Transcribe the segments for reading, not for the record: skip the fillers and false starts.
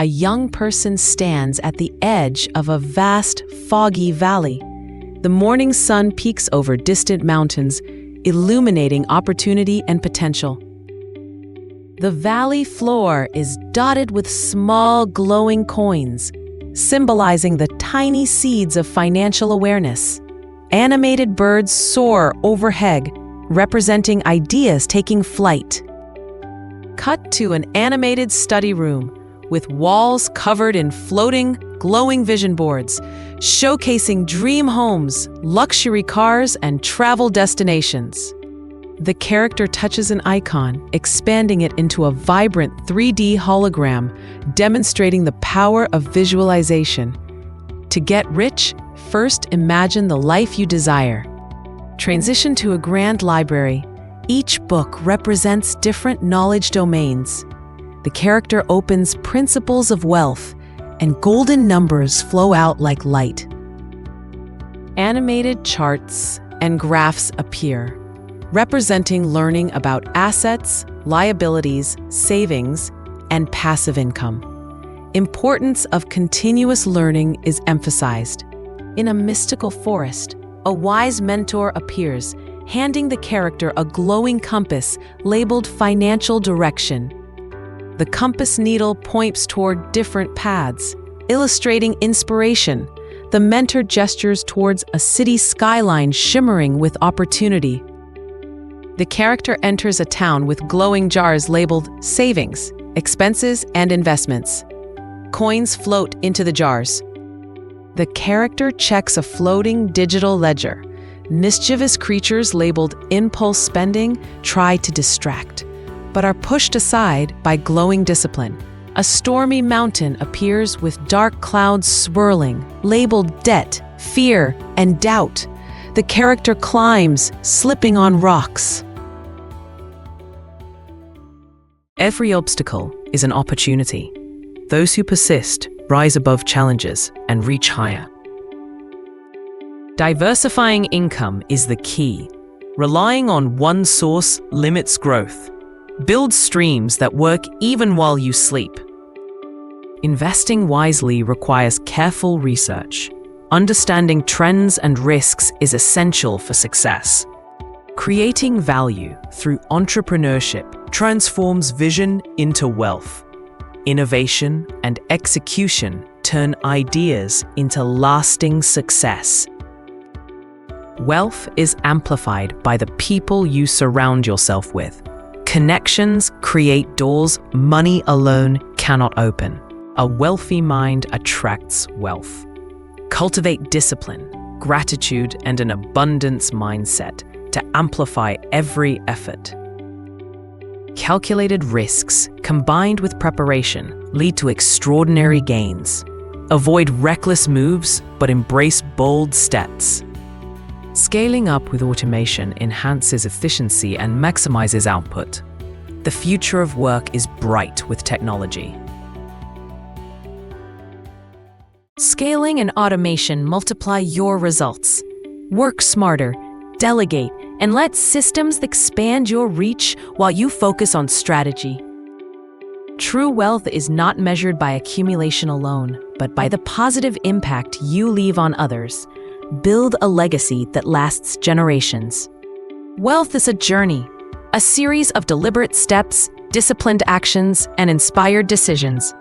a young person stands at the edge of a vast, foggy valley. The morning sun peeks over distant mountains, illuminating opportunity and potential. The valley floor is dotted with small, glowing coins, symbolizing the tiny seeds of financial awareness. Animated birds soar overhead, representing ideas taking flight. Cut to an animated study room with walls covered in floating, glowing vision boards, showcasing dream homes, luxury cars, and travel destinations. The character touches an icon, expanding it into a vibrant 3D hologram, demonstrating the power of visualization. To get rich, first imagine the life you desire. Transition to a grand library. Each book represents different knowledge domains. The character opens Principles of Wealth, and golden numbers flow out like light. Animated charts and graphs appear, representing learning about assets, liabilities, savings, and passive income. Importance of continuous learning is emphasized. In a mystical forest, a wise mentor appears, handing the character a glowing compass labeled Financial Direction. The compass needle points toward different paths, illustrating inspiration. The mentor gestures towards a city skyline shimmering with opportunity. The character enters a town with glowing jars labeled Savings, Expenses, and Investments. Coins float into the jars. The character checks a floating digital ledger. Mischievous creatures labeled Impulse Spending try to distract, but are pushed aside by glowing discipline. A stormy mountain appears with dark clouds swirling, labeled Debt, Fear, and Doubt. The character climbs, slipping on rocks. Every obstacle is an opportunity. Those who persist rise above challenges and reach higher. Diversifying income is the key. Relying on one source limits growth. Build streams that work even while you sleep. Investing wisely requires careful research. Understanding trends and risks is essential for success. Creating value through entrepreneurship transforms vision into wealth. Innovation and execution turn ideas into lasting success. Wealth is amplified by the people you surround yourself with. Connections create doors money alone cannot open. A wealthy mind attracts wealth. Cultivate discipline, gratitude, and an abundance mindset to amplify every effort. Calculated risks combined with preparation lead to extraordinary gains. Avoid reckless moves, but embrace bold steps. Scaling up with automation enhances efficiency and maximizes output. The future of work is bright with technology. Scaling and automation multiply your results. Work smarter, delegate, and let systems expand your reach while you focus on strategy. True wealth is not measured by accumulation alone, but by the positive impact you leave on others. Build a legacy that lasts generations. Wealth is a journey, a series of deliberate steps, disciplined actions, and inspired decisions.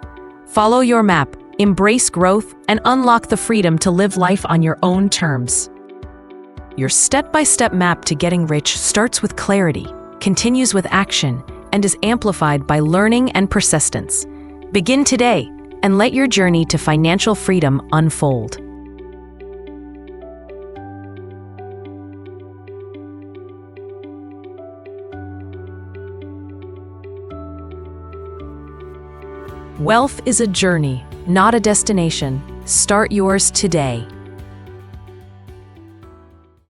Follow your map, embrace growth, and unlock the freedom to live life on your own terms. Your step-by-step map to getting rich starts with clarity, continues with action, and is amplified by learning and persistence. Begin today and let your journey to financial freedom unfold. Wealth is a journey, not a destination. Start yours today.